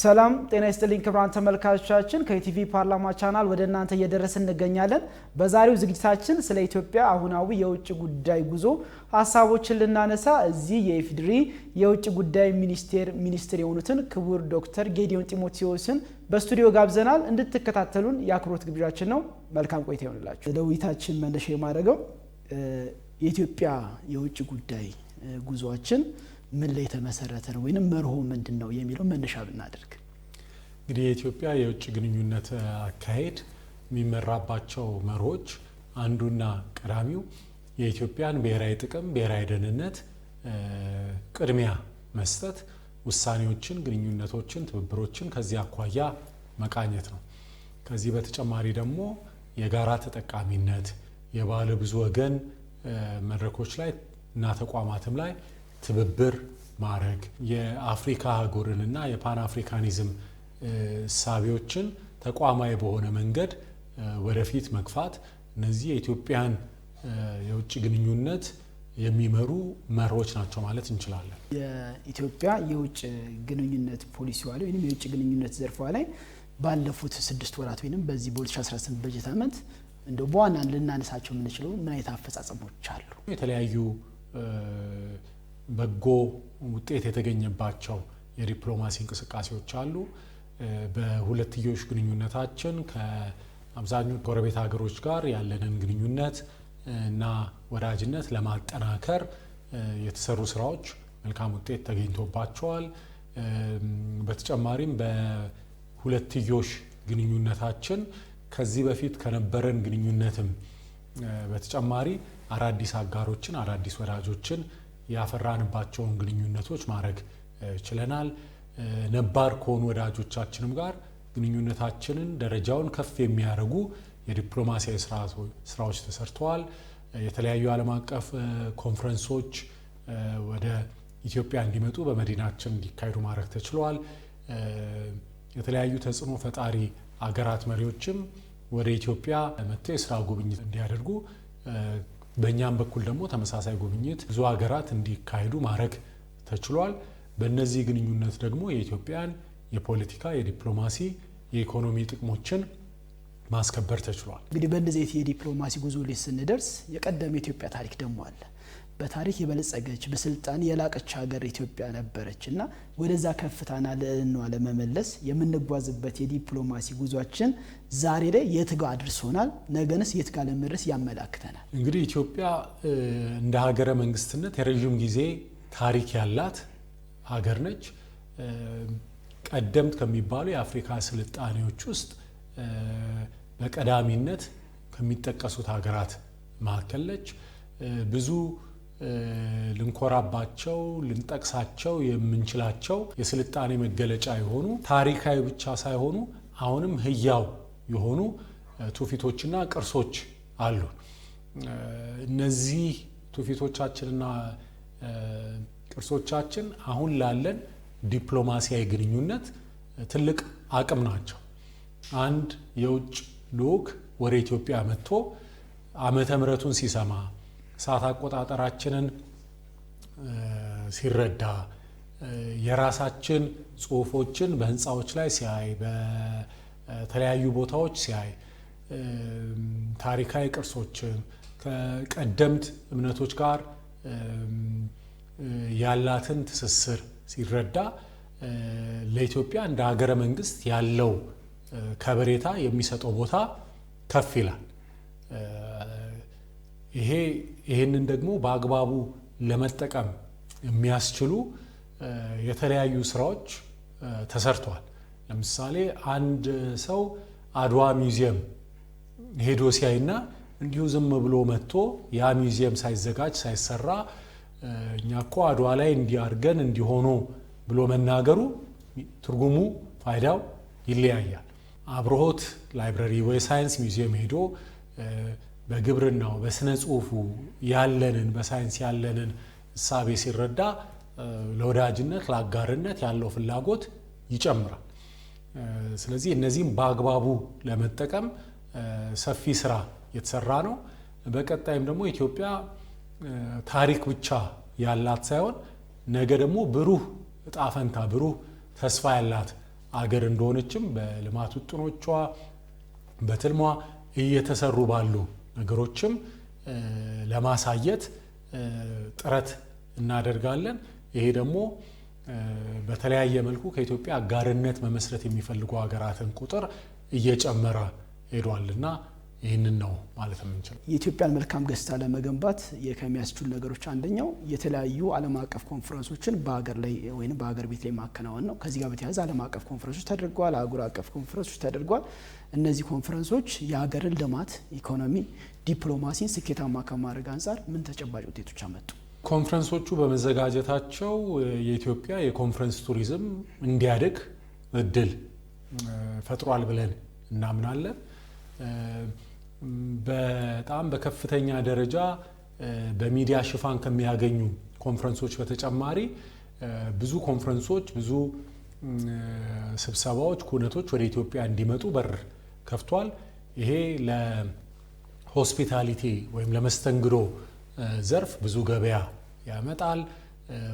ሰላም ጤና ይስጥልኝ ክቡራን ተመልካቾቻችን ከኢቲቪ ፓርላማ ቻናል ወደ እናንተ እየደረስን እንገኛለን። በዛሬው ዝግጅታችን ስለ ኢትዮጵያ አሁናዊ የውጭ ጉዳይ ጉዞ ሐሳቦችን ልናነሳ እዚህ የኢፌዴሪ የውጭ ጉዳይ ሚኒስትር የሆኑትን ክቡር ዶክተር ጌዲዮን ጢሞቴዎስን በስቱዲዮ ጋብዘናል። እንድትከታተሉን የአክብሮት ግብዣችን ነው። መልካም ቆይታ ይሁንላችሁ። ለውይይታችን መነሻ የማደርገው የኢትዮጵያ የውጭ ጉዳይ ጉዞአችን ምን ላይ ተመሰረተ ነው ወይንም መርሆ ምንድነው የሚለው መነሻ ብናደርግ እንግዲህ የኢትዮጵያ የውጭ ግንኙነት አካሄድ የሚመራባቸው መርሆች አንዱና ቀዳሚው የኢትዮጵያን ብሔራዊ ጥቅም ብሔራዊ ደህንነት ቅድሚያ መስጠት ውሳኔዎችን ግንኙነቶችን ትብብሮችን ከዚህ አኳያ መቃኘት ነው። ከዚህ በተጨማሪ ደግሞ የጋራ ተጠቃሚነት የባለ ብዙ ወገን መድረኮች ላይ እና ተቋማትም ላይ ትብብር ማድረግ የአፍሪካ አህጉርንና የፓን አፍሪካኒዝም ሳቢዎችን ተቋማዊ በሆነ መንገድ ወደፊት መግፋት እነዚህ የኢትዮጵያን የውጭ ግንኙነት የሚመሩ መርሆች ናቸው ማለት እንችላለን። የኢትዮጵያ የውጭ ግንኙነት ፖሊሲዋ ላይ ወይንም የውጭ ግንኙነት ዘርፏ ላይ ባለፉት 6 ወራት ወይንም በዚህ በ2018 በጀት ዓመት እንደው በዋናነት ልናነሳቸው የምንችለው ምን አይነት አፈጻጸሞች አሉ? የተለያዩ በጎ ውጤት የተገኘባቸው የዲፕሎማሲ እንቅስቃሴዎች አሉ። በሁለትዮሽ ግንኙነታችን ከአብዛኛው ጎረቤት ሀገሮች ጋር ያለንን ግንኙነት እና ወዳጅነት ለማጠናከር የተሰሩ ስራዎች መልካም ውጤት ተገኝቶባቸዋል። በተጨማሪም በሁለትዮሽ ግንኙነታችን ከዚህ በፊት ከነበረን ግንኙነትም በተጨማሪ አዳዲስ አጋሮችን አዳዲስ ወዳጆችን ያፈራንባቸውን ግንኙነቶች ማድረግ ችለናል። ነባር ከሆኑ ወዳጆቻችንም ጋር ግንኙነታችንን ደረጃውን ከፍ የሚያደርጉ የዲፕሎማሲያዊ ስራዎች ተሰርተዋል። የተለያዩ ዓለም አቀፍ ኮንፈረንሶች ወደ ኢትዮጵያ እንዲመጡ በመዲናችን እንዲካሄዱ ማድረግ ተችሏል። የተለያዩ ተጽዕኖ ፈጣሪ አገራት መሪዎችም ወደ ኢትዮጵያ መጥተው የስራ ጉብኝት እንዲያደርጉ በእኛም በኩል ደግሞ ተመሳሳይ ጉብኝት ብዙ ሀገራት እንዲካሄዱ ማድረግ ተችሏል። በእነዚህ ግንኙነት ደግሞ የኢትዮጵያን የፖለቲካ የዲፕሎማሲ የኢኮኖሚ ጥቅሞችን ማስከበር ተችሏል። እንግዲህ በእነዚህ የዲፕሎማሲ ጉዞ ላይ ስንደርስ የቀደመ ኢትዮጵያ ታሪክ ደግሞ አለ። በታሪክ የበለጸገች በስልጣን የላቀች ሀገር ኢትዮጵያ ነበረችና ወደዛ ከፍታና ለእንዋ ለመመለስ የምንጓዝበት የዲፕሎማሲ ጉዟችን ዛሬ ላይ የት ጋር አድርሶናል? ነገንስ የት ጋር ለመድረስ ያመላክተናል? እንግዲህ ኢትዮጵያ እንደ ሀገረ መንግስትነት የረጅም ጊዜ ታሪክ ያላት ሀገር ነች። ቀደምት ከሚባሉ የአፍሪካ ስልጣኔዎች ውስጥ በቀዳሚነት ከሚጠቀሱት ሀገራት መካከል ነች። ብዙ ልንኮራባቸው ልንጠቅሳቸው የምንችላቸው የስልጣኔ መገለጫ የሆኑ ታሪካዊ ብቻ ሳይሆኑ አሁንም ህያው የሆኑ ትውፊቶችና ቅርሶች አሉ። እነዚህ ትውፊቶቻችንና ቅርሶቻችን አሁን ላለን ዲፕሎማሲያዊ ግንኙነት ትልቅ አቅም ናቸው። አንድ የውጭ ልዑክ ወደ ኢትዮጵያ መጥቶ ዓመተ ምሕረቱን ሲሰማ ሰዓት አቆጣጠራችንን ሲረዳ የራሳችን ጽሁፎችን በህንፃዎች ላይ ሲያይ በተለያዩ ቦታዎች ሲያይ ታሪካዊ ቅርሶችን ከቀደምት እምነቶች ጋር ያላትን ትስስር ሲረዳ ለኢትዮጵያ እንደ ሀገረ መንግስት ያለው ከበሬታ የሚሰጠው ቦታ ከፍ ይላል። ይሄንን ደግሞ በአግባቡ ለመጠቀም የሚያስችሉ የተለያዩ ስራዎች ተሰርተዋል። ለምሳሌ አንድ ሰው አድዋ ሚውዚየም ሄዶ ሲያይና እንዲሁ ዝም ብሎ መጥቶ ያ ሚውዚየም ሳይዘጋጅ ሳይሰራ እኛኮ አድዋ ላይ እንዲያርገን እንዲሆኑ ብሎ መናገሩ ትርጉሙ ፋይዳው ይለያያል። አብሮት ላይብረሪ ወይ ሳይንስ ሚውዚየም ሄዶ በግብርናው በስነ ጽሁፉ ያለንን በሳይንስ ያለንን እሳቤ ሲረዳ ለወዳጅነት ለአጋርነት ያለው ፍላጎት ይጨምራል። ስለዚህ እነዚህም በአግባቡ ለመጠቀም ሰፊ ስራ የተሰራ ነው። በቀጣይም ደግሞ ኢትዮጵያ ታሪክ ብቻ ያላት ሳይሆን ነገ ደግሞ ብሩህ እጣ ፈንታ ብሩህ ተስፋ ያላት አገር እንደሆነችም በልማት ውጥኖቿ በትልሟ እየተሰሩ ባሉ ነገሮችም ለማሳየት ጥረት እናደርጋለን። ይሄ ደግሞ በተለያየ መልኩ ከኢትዮጵያ አጋርነት መመስረት የሚፈልጉ ሀገራትን ቁጥር እየጨመረ ሄዷልና ይህንን ነው ማለት የምንችለው። የኢትዮጵያን መልካም ገጽታ ለመገንባት ከሚያስችሉ ነገሮች አንደኛው የተለያዩ ዓለም አቀፍ ኮንፈረንሶችን በሀገር ላይ ወይም በሀገር ቤት ላይ ማከናወን ነው። ከዚህ ጋር በተያያዘ ዓለም አቀፍ ኮንፈረንሶች ተደርገዋል፣ አህጉር አቀፍ ኮንፈረንሶች ተደርገዋል። እነዚህ ኮንፈረንሶች የሀገርን ልማት፣ ኢኮኖሚ፣ ዲፕሎማሲን ስኬታማ ከማድረግ አንጻር ምን ተጨባጭ ውጤቶች አመጡ? ኮንፈረንሶቹ በመዘጋጀታቸው የኢትዮጵያ የኮንፈረንስ ቱሪዝም እንዲያድግ እድል ፈጥሯል ብለን እናምናለን። በጣም በከፍተኛ ደረጃ በሚዲያ ሽፋን ከሚያገኙ ኮንፈረንሶች በተጨማሪ ብዙ ኮንፈረንሶች፣ ብዙ ስብሰባዎች፣ ኩነቶች ወደ ኢትዮጵያ እንዲመጡ በር ከፍቷል። ይሄ ለሆስፒታሊቲ ወይም ለመስተንግዶ ዘርፍ ብዙ ገበያ ያመጣል።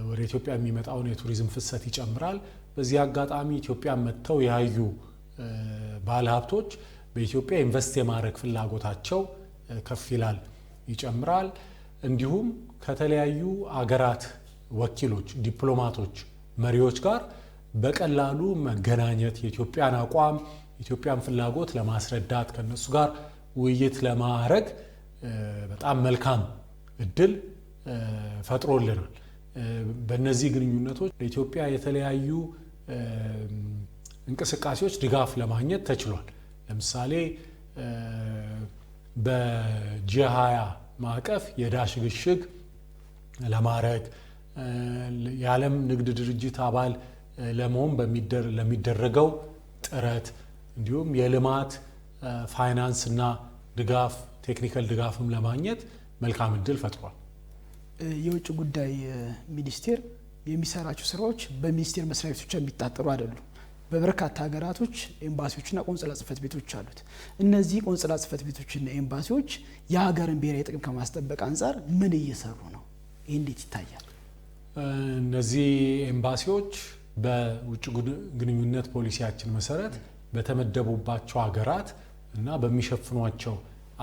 ወደ ኢትዮጵያ የሚመጣውን የቱሪዝም ፍሰት ይጨምራል። በዚህ አጋጣሚ ኢትዮጵያ መጥተው ያዩ ባለሀብቶች በኢትዮጵያ ኢንቨስት የማድረግ ፍላጎታቸው ከፍ ይላል፣ ይጨምራል። እንዲሁም ከተለያዩ አገራት ወኪሎች፣ ዲፕሎማቶች፣ መሪዎች ጋር በቀላሉ መገናኘት፣ የኢትዮጵያን አቋም፣ የኢትዮጵያን ፍላጎት ለማስረዳት ከነሱ ጋር ውይይት ለማድረግ በጣም መልካም እድል ፈጥሮልናል። በእነዚህ ግንኙነቶች ለኢትዮጵያ የተለያዩ እንቅስቃሴዎች ድጋፍ ለማግኘት ተችሏል። ለምሳሌ በጂ20 ማዕቀፍ የዕዳ ሽግሽግ ለማድረግ የዓለም ንግድ ድርጅት አባል ለመሆን ለሚደረገው ጥረት እንዲሁም የልማት ፋይናንስ እና ድጋፍ ቴክኒካል ድጋፍም ለማግኘት መልካም እድል ፈጥሯል። የውጭ ጉዳይ ሚኒስቴር የሚሰራቸው ስራዎች በሚኒስቴር መስሪያ ቤቶች የሚታጠሩ አይደሉም። በበርካታ ሀገራቶች ኤምባሲዎችና ቆንጽላ ጽህፈት ቤቶች አሉት። እነዚህ ቆንጽላ ጽህፈት ቤቶችና ኤምባሲዎች የሀገርን ብሔራዊ ጥቅም ከማስጠበቅ አንጻር ምን እየሰሩ ነው? ይህ እንዴት ይታያል? እነዚህ ኤምባሲዎች በውጭ ግንኙነት ፖሊሲያችን መሰረት በተመደቡባቸው ሀገራት እና በሚሸፍኗቸው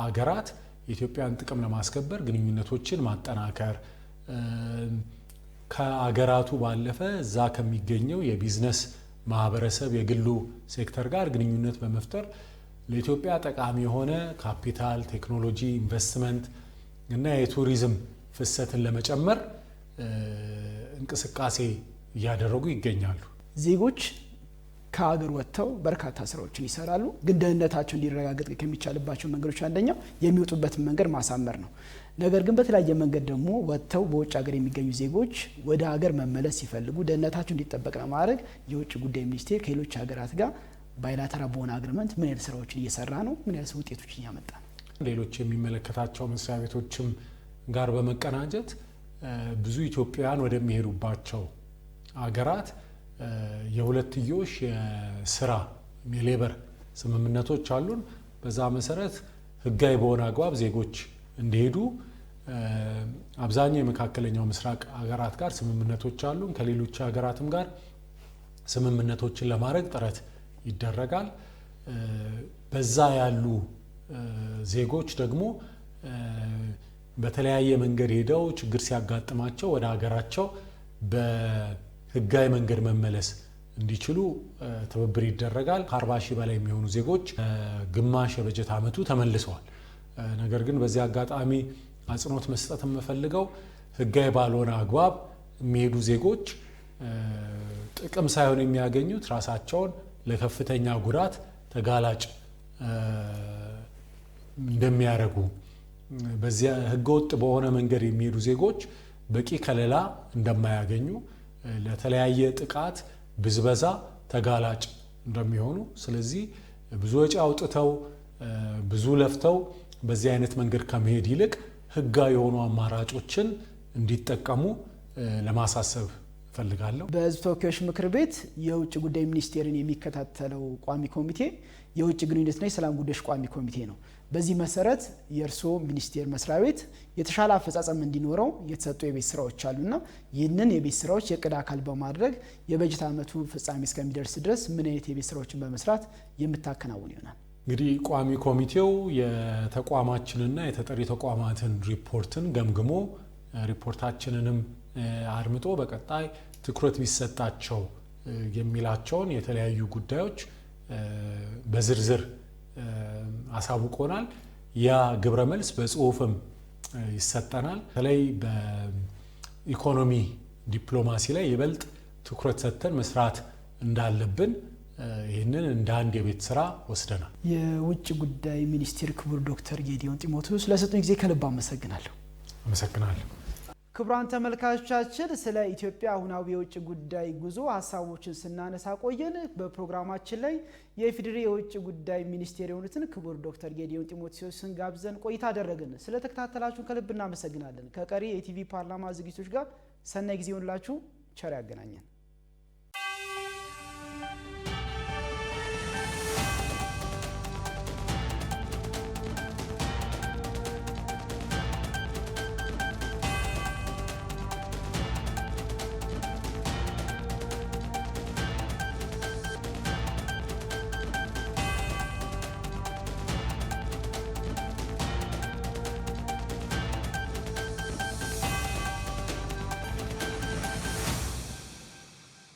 ሀገራት የኢትዮጵያን ጥቅም ለማስከበር ግንኙነቶችን ማጠናከር፣ ከሀገራቱ ባለፈ እዛ ከሚገኘው የቢዝነስ ማህበረሰብ የግሉ ሴክተር ጋር ግንኙነት በመፍጠር ለኢትዮጵያ ጠቃሚ የሆነ ካፒታል፣ ቴክኖሎጂ፣ ኢንቨስትመንት እና የቱሪዝም ፍሰትን ለመጨመር እንቅስቃሴ እያደረጉ ይገኛሉ። ዜጎች ከሀገር ወጥተው በርካታ ስራዎችን ይሰራሉ። ግን ደህንነታቸው እንዲረጋገጥ ከሚቻልባቸው መንገዶች አንደኛው የሚወጡበትን መንገድ ማሳመር ነው። ነገር ግን በተለያየ መንገድ ደግሞ ወጥተው በውጭ ሀገር የሚገኙ ዜጎች ወደ ሀገር መመለስ ሲፈልጉ ደህንነታቸው እንዲጠበቅ ለማድረግ የውጭ ጉዳይ ሚኒስቴር ከሌሎች ሀገራት ጋር ባይላተራል በሆነ አግሪመንት ምን ያህል ስራዎችን እየሰራ ነው? ምን ያህል ውጤቶችን እያመጣ ነው? ሌሎች የሚመለከታቸው መስሪያ ቤቶችም ጋር በመቀናጀት ብዙ ኢትዮጵያውያን ወደሚሄዱባቸው ሀገራት የሁለትዮሽ የስራ የሌበር ስምምነቶች አሉን። በዛ መሰረት ህጋዊ በሆነ አግባብ ዜጎች እንዲሄዱ አብዛኛው የመካከለኛው ምስራቅ ሀገራት ጋር ስምምነቶች አሉን። ከሌሎች ሀገራትም ጋር ስምምነቶችን ለማድረግ ጥረት ይደረጋል። በዛ ያሉ ዜጎች ደግሞ በተለያየ መንገድ ሄደው ችግር ሲያጋጥማቸው ወደ ሀገራቸው በህጋዊ መንገድ መመለስ እንዲችሉ ትብብር ይደረጋል። ከ40 ሺህ በላይ የሚሆኑ ዜጎች ግማሽ የበጀት ዓመቱ ተመልሰዋል። ነገር ግን በዚህ አጋጣሚ አጽንኦት መስጠት የምፈልገው ህጋዊ ባልሆነ አግባብ የሚሄዱ ዜጎች ጥቅም ሳይሆን የሚያገኙት ራሳቸውን ለከፍተኛ ጉዳት ተጋላጭ እንደሚያደርጉ፣ በዚያ ህገወጥ በሆነ መንገድ የሚሄዱ ዜጎች በቂ ከለላ እንደማያገኙ፣ ለተለያየ ጥቃት፣ ብዝበዛ ተጋላጭ እንደሚሆኑ፣ ስለዚህ ብዙ ወጪ አውጥተው ብዙ ለፍተው በዚህ አይነት መንገድ ከመሄድ ይልቅ ህጋዊ የሆኑ አማራጮችን እንዲጠቀሙ ለማሳሰብ ፈልጋለሁ። በሕዝብ ተወካዮች ምክር ቤት የውጭ ጉዳይ ሚኒስቴርን የሚከታተለው ቋሚ ኮሚቴ የውጭ ግንኙነትና የሰላም ጉዳዮች ቋሚ ኮሚቴ ነው። በዚህ መሰረት የእርስዎ ሚኒስቴር መስሪያ ቤት የተሻለ አፈጻጸም እንዲኖረው የተሰጡ የቤት ስራዎች አሉና ይህንን የቤት ስራዎች የቅድ አካል በማድረግ የበጀት ዓመቱ ፍጻሜ እስከሚደርስ ድረስ ምን አይነት የቤት ስራዎችን በመስራት የምታከናውን ይሆናል? እንግዲህ ቋሚ ኮሚቴው የተቋማችንና የተጠሪ ተቋማትን ሪፖርትን ገምግሞ ሪፖርታችንንም አድምጦ በቀጣይ ትኩረት ቢሰጣቸው የሚላቸውን የተለያዩ ጉዳዮች በዝርዝር አሳውቆናል። ያ ግብረ መልስ በጽሁፍም ይሰጠናል። በተለይ በኢኮኖሚ ዲፕሎማሲ ላይ ይበልጥ ትኩረት ሰጥተን መስራት እንዳለብን ይህንን እንደ አንድ የቤት ስራ ወስደናል። የውጭ ጉዳይ ሚኒስቴር ክቡር ዶክተር ጌዲዮን ጢሞቴዎስ ለሰጡኝ ጊዜ ከልብ አመሰግናለሁ። አመሰግናለሁ። ክቡራን ተመልካቾቻችን ስለ ኢትዮጵያ አሁናዊ የውጭ ጉዳይ ጉዞ ሀሳቦችን ስናነሳ ቆየን። በፕሮግራማችን ላይ የኢፌዴሪ የውጭ ጉዳይ ሚኒስቴር የሆኑትን ክቡር ዶክተር ጌዲዮን ጢሞቴዎስን ጋብዘን ቆይታ አደረግን። ስለተከታተላችሁን ከልብ እናመሰግናለን። ከቀሪ የኢቲቪ ፓርላማ ዝግጅቶች ጋር ሰናይ ጊዜ ይሁንላችሁ። ቸር ያገናኘን።